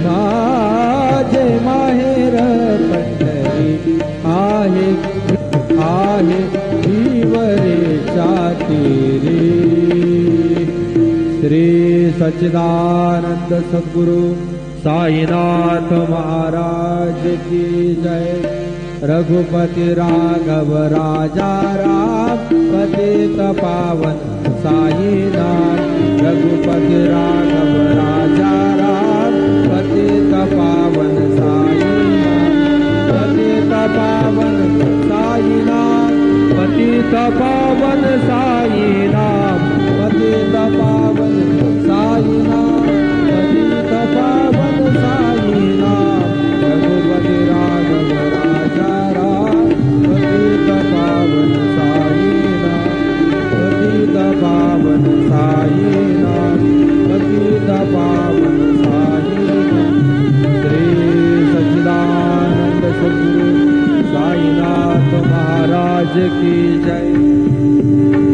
माझे माहेर पंढरी आहे आहे जीवरेच्या तीरी। श्री सच्चिदानंद सद्गुरु साईनाथ महाराज की जय। रघुपति राघव राजा राम पतित पावन साईनाथ। रघुपति राघव राजा राम पतित पावन साईनाथ। पतित पावन साईनाथ पतित पावन साईनाथ। पतित पावन साईनाथ पतित पावन साईनाथ। रघुपति राघव राजा राम पतित पावन साईनाथ। पतित पावन साईनाथ पतित पावन साईनाथ। श्री सच्चिदानंद सद्गुरु साईनाथ महाराज की जय।